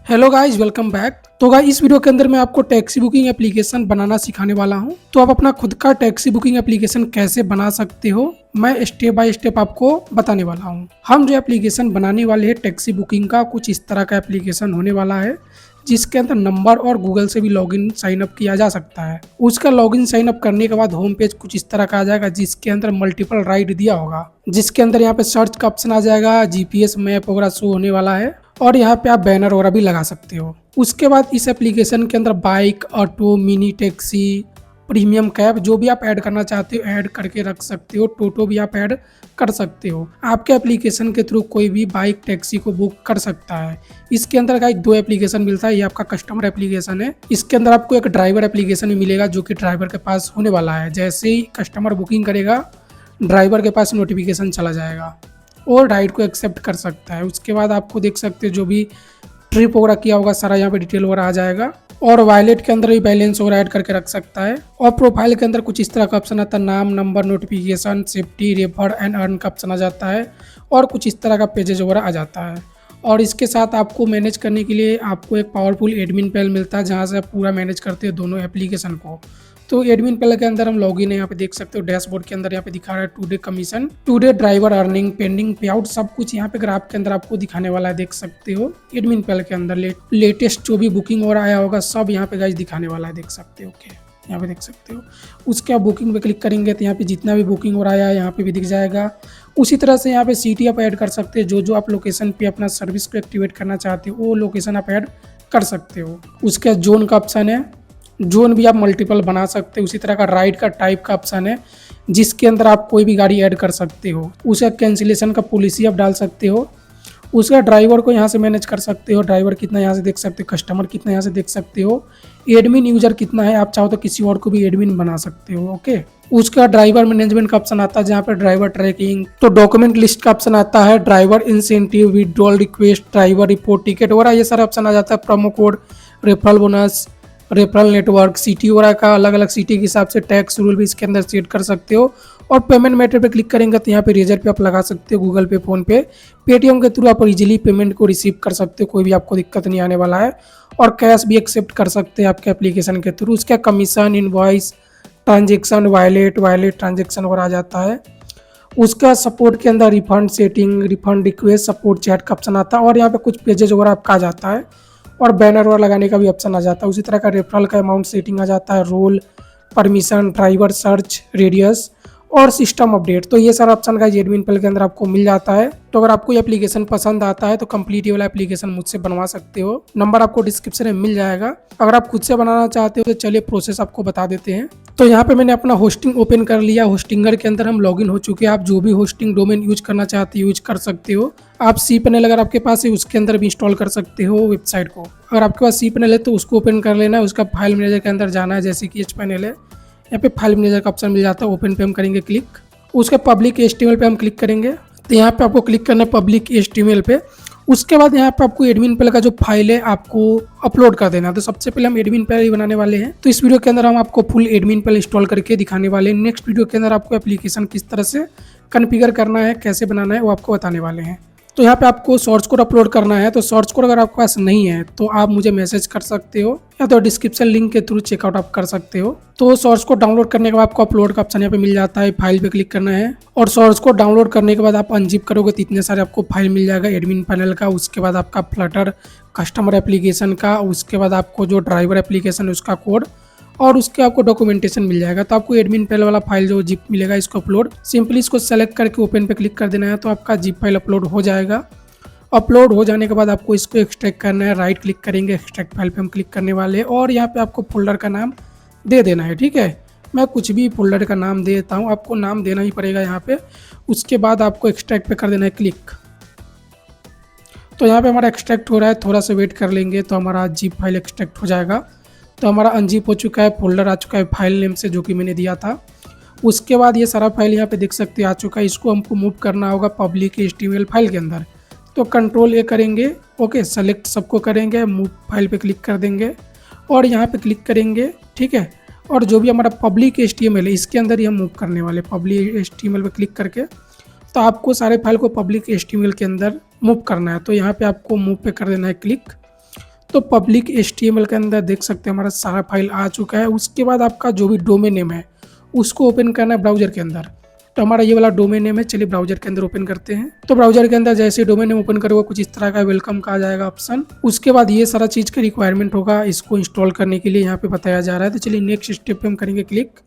Hello guys, welcome back. तो guys, इस video के अंदर मैं आपको टैक्सी बुकिंग एप्लीकेशन बनाना सिखाने वाला हूं। तो आप अपना खुद का टैक्सी बुकिंग एप्लीकेशन कैसे बना सकते हो, मैं स्टेप बाय स्टेप आपको बताने वाला हूं। हम जो एप्लीकेशन बनाने वाले हैं टैक्सी बुकिंग का, कुछ इस तरह का एप्लीकेशन होने वाला है, जिसके अंदर नंबर और गूगल से भी लॉगिन साइन अप किया जा सकता है। उसका लॉगिन साइन अप करने के बाद होम पेज कुछ इस तरह का आ जाएगा, जिसके अंदर मल्टीपल राइड दिया होगा, जिसके अंदर यहाँ पे सर्च का ऑप्शन आ जाएगा, जीपीएस मैप वगैरह शो होने वाला है, और यहाँ पे आप बैनर वगैरह भी लगा सकते हो। उसके बाद इस एप्लीकेशन के अंदर bike, auto, mini taxi, premium cab जो भी आप ऐड करना चाहते हो ऐड करके रख सकते हो। टोटो भी आप ऐड कर सकते हो। आपके एप्लीकेशन के थ्रू कोई भी बाइक, टैक्सी को बुक कर सकता है। इसके अंदर गाइस दो एप्लीकेशन मिलता है। ये आपका कस्टमर एप्लीकेशन है। इसके अंदर आपको एक ड्राइवर एप्लीकेशन भी मिलेगा, जो कि ड्राइवर के पास होने वाला है। जैसे ही कस्टमर बुकिंग करेगा, ड्राइवर के पास नोटिफिकेशन चला जाएगा और राइड को एक्सेप्ट कर सकता है। उसके बाद आपको देख सकते हो जो भी ट्रिप वगैरह किया होगा सारा यहाँ पे डिटेल वगैरह आ जाएगा। और वॉलेट के अंदर भी बैलेंस वगैरह ऐड करके रख सकता है। और प्रोफाइल के अंदर कुछ इस तरह का ऑप्शन आता है, नाम, number, notification, safety, refer and earn का ऑप्शन आ जाता है। और कुछ इस तरह का पेजेज वगैरह आ जाता है। और इसके साथ आपको मैनेज करने के लिए आपको एक पावरफुल एडमिन पैनल मिलता है, जहाँ से आप पूरा मैनेज करते हो दोनों एप्लीकेशन को। तो एडमिन पैनल के अंदर हम लॉगिन है, यहाँ पे देख सकते हो डैशबोर्ड के अंदर यहाँ पे दिखा रहा है today commission, today driver earning, pending पे आउट, सब कुछ यहाँ पे ग्राफ के अंदर आपको दिखाने वाला है। देख सकते हो एडमिन पैनल के अंदर लेटेस्ट जो भी बुकिंग हो रहा आया होगा सब यहाँ पे गाइस दिखाने वाला है। देख सकते हो ओके, यहाँ पे देख सकते हो। उसके आप बुकिंग पे क्लिक करेंगे तो यहाँ पे जितना भी बुकिंग हो रहा है यहाँ पे भी दिख जाएगा। उसी तरह से यहाँ पे सिटी आप ऐड कर सकते हो। जो आप लोकेशन पे अपना सर्विस को एक्टिवेट करना चाहते हो वो लोकेशन आप ऐड कर सकते हो। उसके जोन का ऑप्शन है, जोन भी आप मल्टीपल बना सकते हो। उसी तरह का राइड का टाइप का ऑप्शन है, जिसके अंदर आप कोई भी गाड़ी ऐड कर सकते हो। उसका कैंसिलेशन का पॉलिसी आप डाल सकते हो। उसका ड्राइवर को यहाँ से मैनेज कर सकते हो, ड्राइवर कितना यहाँ से देख सकते हो, कस्टमर कितना यहाँ से देख सकते हो, एडमिन यूजर कितना है, आप चाहो तो किसी और को भी एडमिन बना सकते हो। ओके, उसका ड्राइवर मैनेजमेंट का ऑप्शन आता है, जहाँ पे ड्राइवर ट्रैकिंग, तो डॉक्यूमेंट लिस्ट का ऑप्शन आता है, driver incentive, withdrawal request, driver report, ticket वगैरह ये सारा ऑप्शन आ जाता है। Promo code, referral bonus, referral network, city वगैरह का अलग अलग सिटी के हिसाब से टैक्स रूल भी इसके अंदर सेट कर सकते हो। और पेमेंट मेथड पे क्लिक करेंगे तो यहाँ पे रेजर पे आप लगा सकते हो, गूगल पे, फोन पे, पेटीएम के थ्रू आप इजीली पेमेंट को रिसीव कर सकते हो। कोई भी आपको दिक्कत नहीं आने वाला है। और कैश भी एक्सेप्ट कर सकते हैं आपके एप्लीकेशन के थ्रू। उसका commission, invoice, transaction, wallet transaction वगैरह आ जाता है। उसका सपोर्ट के अंदर refund setting, refund request, support chat का ऑप्शन आता है। और यहाँ पे कुछ पेजेज वगैरह आपका आ जाता है। और बैनर वगैरह लगाने का भी ऑप्शन आ जाता है। उसी तरह का रेफरल का अमाउंट सेटिंग आ जाता है, role, permission, driver search, radius और सिस्टम अपडेट। तो ये सारा ऑप्शन का एडमिन पैनल के अंदर आपको मिल जाता है। तो अगर आपको ये एप्लीकेशन पसंद आता है तो कंप्लीट ये वाला एप्लीकेशन मुझसे बनवा सकते हो। नंबर आपको डिस्क्रिप्शन में मिल जाएगा। अगर आप खुद से बनाना चाहते हो तो चलिए प्रोसेस आपको बता देते हैं। तो यहाँ पे मैंने अपना होस्टिंग ओपन कर लिया। होस्टिंगर के अंदर हम लॉगिन हो चुके हैं। आप जो भी होस्टिंग डोमेन यूज करना चाहते हो यूज कर सकते हो। आप सी पैनल अगर आपके पास है उसके अंदर भी इंस्टॉल कर सकते हो वेबसाइट को। अगर आपके पास सी पैनल है तो उसको ओपन कर लेना है। उसका फाइल मैनेजर के अंदर जाना है, जैसे कि एच पैनल है, यहाँ पे फाइल मैनेजर का ऑप्शन मिल जाता है। ओपन पे हम करेंगे क्लिक। उसके पब्लिक एचटीएमएल पे हम क्लिक करेंगे तो यहाँ पे आपको क्लिक करना है पब्लिक एचटीएमएल पे। उसके बाद यहाँ पे आपको एडमिन पैनल का जो फाइल है आपको अपलोड कर देना है। तो सबसे पहले हम एडमिन पैनल ही बनाने वाले हैं। तो इस वीडियो के अंदर हम आपको फुल एडमिन पैनल इंस्टॉल करके दिखाने वाले हैं। नेक्स्ट वीडियो के अंदर आपको एप्लीकेशन किस तरह से कॉन्फ़िगर करना है, कैसे बनाना है, वो आपको बताने वाले हैं। तो यहाँ पे आपको सोर्स कोड अपलोड करना है। तो सोर्स कोड अगर आपके पास नहीं है तो आप मुझे मैसेज कर सकते हो, या तो डिस्क्रिप्शन लिंक के थ्रू चेकआउट आप कर सकते हो। तो सोर्स कोड डाउनलोड करने के बाद आपको अपलोड का ऑप्शन यहाँ पे मिल जाता है। फाइल पे क्लिक करना है और सोर्स कोड डाउनलोड करने के बाद आप अनजिप करोगे तो इतने सारे आपको फाइल मिल जाएगा एडमिन पैनल का। उसके बाद आपका फ्लटर कस्टमर एप्लीकेशन का, उसके बाद आपको जो ड्राइवर एप्लीकेशन है उसका कोड, और उसके आपको डॉक्यूमेंटेशन मिल जाएगा। तो आपको एडमिन पैनल वाला फाइल जो जिप मिलेगा इसको अपलोड, सिंपली इसको सेलेक्ट करके ओपन पे क्लिक कर देना है तो आपका जिप फाइल अपलोड हो जाएगा। अपलोड हो जाने के बाद आपको इसको एक्सट्रैक्ट करना है। राइट क्लिक करेंगे, एक्सट्रैक्ट फाइल पे हम क्लिक करने वाले हैं और यहाँ पे आपको फोल्डर का नाम दे देना है। ठीक है, मैं कुछ भी फोल्डर का नाम दे देता हूँ, आपको नाम देना ही पड़ेगा यहाँ पे। उसके बाद आपको एक्सट्रैक्ट पे कर देना है क्लिक। तो यहाँ पे हमारा एक्सट्रैक्ट हो रहा है, थोड़ा सा वेट कर लेंगे तो हमारा जिप फाइल एक्सट्रैक्ट हो जाएगा। तो हमारा अनजिप हो चुका है, फोल्डर आ चुका है फाइल नेम से जो कि मैंने दिया था। उसके बाद ये सारा फाइल यहाँ पे देख सकते हैं आ चुका है। इसको हमको मूव करना होगा पब्लिक एचटीएमएल फाइल के अंदर। तो कंट्रोल ए करेंगे, ओके, सेलेक्ट सबको करेंगे, मूव फाइल पे क्लिक कर देंगे और यहाँ पे क्लिक करेंगे। ठीक है, और जो भी हमारा पब्लिक एचटीएमएल है इसके अंदर ही हम मूव करने वाले। पब्लिक एचटीएमएल पे क्लिक करके तो आपको सारे फाइल को पब्लिक एचटीएमएल के अंदर मूव करना है। तो यहाँ पे आपको मूव पे कर देना है क्लिक। तो पब्लिक HTML के अंदर देख सकते हैं हमारा सारा फाइल आ चुका है। उसके बाद आपका जो भी डोमेन नेम है उसको ओपन करना है ब्राउजर के अंदर। तो हमारा ये वाला डोमेन नेम है, चलिए ब्राउजर के अंदर ओपन करते हैं। तो ब्राउजर के अंदर जैसे डोमेन नेम ओपन करोगे कुछ इस तरह का वेलकम का आ जाएगा ऑप्शन। उसके बाद ये सारा चीज़ का रिक्वायरमेंट होगा इसको इंस्टॉल करने के लिए यहाँ पे बताया जा रहा है। तो चलिए नेक्स्ट स्टेप पे हम करेंगे क्लिक।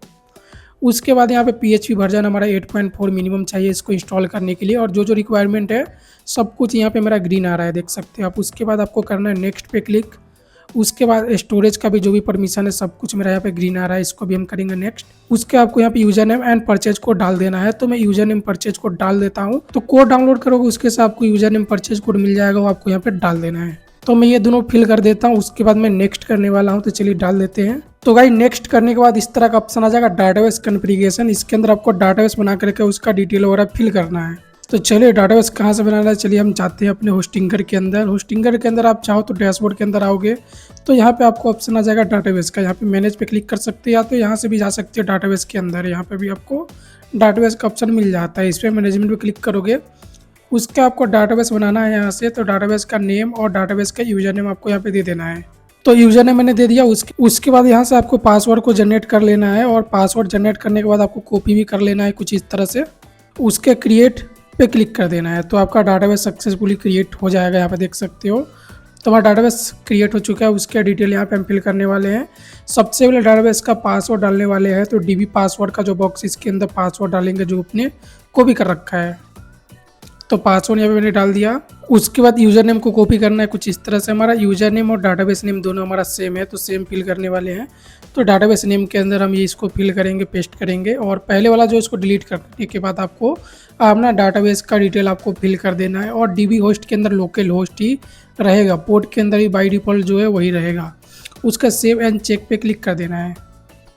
उसके बाद यहाँ पे PHP वर्जन हमारा 8.4 मिनिमम चाहिए इसको इंस्टॉल करने के लिए, और जो जो रिक्वायरमेंट है सब कुछ यहाँ पे मेरा ग्रीन आ रहा है, देख सकते हो आप। उसके बाद आपको करना है नेक्स्ट पे क्लिक। उसके बाद स्टोरेज का भी जो भी परमिशन है सब कुछ मेरा यहाँ पे ग्रीन आ रहा है, इसको भी हम करेंगे नेक्स्ट। उसके आपको यहाँ पे user name and purchase code डाल देना है। तो मैं यूजर नेम परचेज कोड डाल देता हूँ। तो कोड डाउनलोड करोगे उसके साथ आपको यूजर नेम परचेज कोड मिल जाएगा, वो आपको यहाँ पे डाल देना है। तो मैं ये दोनों फिल कर देता हूँ, उसके बाद मैं नेक्स्ट करने वाला हूँ। तो चलिए डाल देते हैं। तो गाइस नेक्स्ट करने के बाद इस तरह का ऑप्शन आ जाएगा डाटाबेस कॉन्फ़िगरेशन। इसके अंदर आपको डाटाबेस बना करके उसका डिटेल वगैरह फिल करना है। तो चलिए डाटाबेस कहाँ से बनाना है, चलिए हम जाते हैं अपने होस्टिंगर के अंदर। होस्टिंगर के अंदर आप चाहो तो डैशबोर्ड के अंदर आओगे तो यहाँ पे आपको ऑप्शन आ जाएगा डाटाबेस का। यहाँ पे मैनेज पे क्लिक कर सकते हैं, या तो यहाँ से भी जा सकते हैं डाटाबेस के अंदर। यहाँ पे भी आपको डाटाबेस का ऑप्शन मिल जाता है। इस पर मैनेजमेंट पे क्लिक करोगे, उसके आपको डाटाबेस बनाना है यहाँ से। तो डाटाबेस का नेम और डाटाबेस का यूजर नेम आपको यहाँ पे दे देना है। तो यूजर नेम मैंने दे दिया। उसके बाद यहाँ से आपको पासवर्ड को जनरेट कर लेना है, और पासवर्ड जनरेट करने के बाद आपको कॉपी भी कर लेना है कुछ इस तरह से। उसके क्रिएट पे क्लिक कर देना है, तो आपका डाटाबेस सक्सेसफुली क्रिएट हो जाएगा। यहाँ पे देख सकते हो तो हमारा डाटाबेस क्रिएट हो चुका है। उसके डिटेल यहाँ पे हम फिल करने वाले हैं। सबसे पहले डाटाबेस का पासवर्ड डालने वाले हैं। तो DB पासवर्ड का जो बॉक्स इसके अंदर पासवर्ड डालेंगे जो अपने कॉपी कर रखा है। तो पासवर्ड यहाँ पे मैंने डाल दिया। उसके बाद यूज़र नेम को कॉपी करना है कुछ इस तरह से। हमारा यूज़र नेम और डाटाबेस नेम दोनों हमारा सेम है, तो सेम फिल करने वाले हैं। तो डाटाबेस नेम के अंदर हम ये इसको फिल करेंगे, पेस्ट करेंगे, और पहले वाला जो इसको डिलीट करने के बाद आपको अपना डाटाबेस का डिटेल आपको फिल कर देना है। और DB होस्ट के अंदर लोकल होस्ट ही रहेगा, पोर्ट के अंदर ही बाई डिफ़ॉल्ट जो है वही रहेगा। उसका सेव एंड चेक पे क्लिक कर देना है।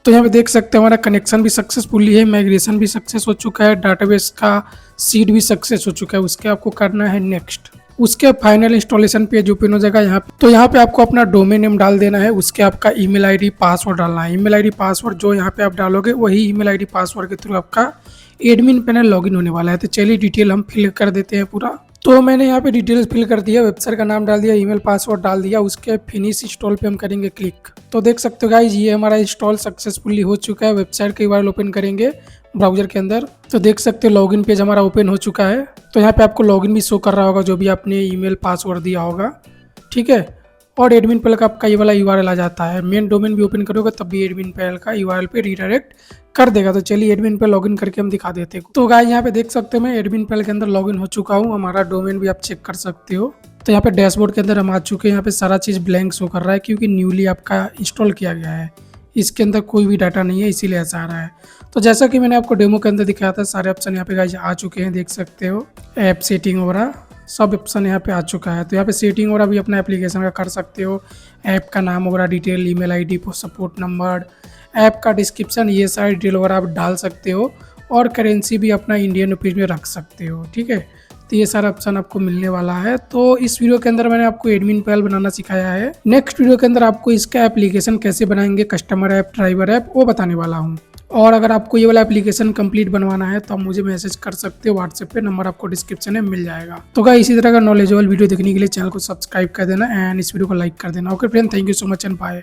तो यहाँ पे देख सकते हैं हमारा कनेक्शन भी सक्सेसफुली है, माइग्रेशन भी सक्सेस हो चुका है, डाटाबेस का सीड भी सक्सेस हो चुका है। उसके आपको करना है नेक्स्ट। उसके फाइनल इंस्टॉलेशन पेज ओपन हो जाएगा यहाँ पे। तो यहाँ पे आपको अपना डोमेन नेम डाल देना है। उसके आपका ईमेल आईडी पासवर्ड डालना है। ईमेल आईडी पासवर्ड जो यहाँ पे आप डालोगे वही ईमेल आईडी पासवर्ड के थ्रू आपका एडमिन पैनल लॉगिन होने वाला है। तो चलिए डिटेल हम फिल कर देते हैं पूरा। तो मैंने यहाँ पे डिटेल्स फिल कर दिया, वेबसाइट का नाम डाल दिया, ईमेल पासवर्ड डाल दिया। उसके फिनिश इंस्टॉल पे हम करेंगे क्लिक। तो देख सकते हो गाइज ये हमारा इंस्टॉल सक्सेसफुली हो चुका है। वेबसाइट कई बार ओपन करेंगे ब्राउजर के अंदर, तो देख सकते हो लॉगिन पेज हमारा ओपन हो चुका है। तो यहाँ पे आपको लॉगिन भी शो कर रहा होगा जो भी आपने ईमेल पासवर्ड दिया होगा, ठीक है। और एडमिन पैनल का आपका ये वाला URL आ जाता है। मेन डोमेन भी ओपन करोगे तब भी एडमिन पैनल का URL पे रिडायरेक्ट कर देगा। तो चलिए एडमिन पे लॉगिन करके हम दिखा देते हैं। तो गाइस यहाँ पे देख सकते हो मैं एडमिन पैनल के अंदर लॉगिन हो चुका हूँ। हमारा डोमेन भी आप चेक कर सकते हो। तो यहाँ पे डैशबोर्ड के अंदर हम आ चुके हैं। यहाँ पे सारा चीज़ ब्लैंक शो कर रहा है क्योंकि न्यूली आपका इंस्टॉल किया गया है। इसके अंदर कोई भी डाटा नहीं है, इसीलिए ऐसा आ रहा है। तो जैसा कि मैंने आपको डेमो के अंदर दिखाया था सारे ऑप्शन यहाँ पे गाइस आ चुके हैं, देख सकते हो। ऐप सेटिंग वगैरह सब ऑप्शन यहाँ पे आ चुका है। तो यहाँ पे सेटिंग वगैरह भी अपना एप्लीकेशन का कर सकते हो। ऐप का नाम वगैरह detail, email ID, support number, app का डिस्क्रिप्शन, ये सारी डिटेल वगैरह आप डाल सकते हो। और करेंसी भी अपना इंडियन रुपीज़ में रख सकते हो, ठीक है। तो ये सारा ऑप्शन आपको मिलने वाला है। तो इस वीडियो के अंदर मैंने आपको एडमिन पैनल बनाना सिखाया है। नेक्स्ट वीडियो के अंदर आपको इसका एप्लीकेशन कैसे बनाएंगे, कस्टमर ऐप, ड्राइवर ऐप, वो बताने वाला हूँ। और अगर आपको ये वाला एप्लीकेशन कंप्लीट बनवाना है तो आप मुझे मैसेज कर सकते हो व्हाट्सएप पे, नंबर आपको डिस्क्रिप्शन में मिल जाएगा। तो गाइस इसी तरह का नॉलेजेबल वीडियो देखने के लिए चैनल को सब्सक्राइब कर देना एंड इस वीडियो को लाइक कर देना। Okay friend, thank you so much and bye.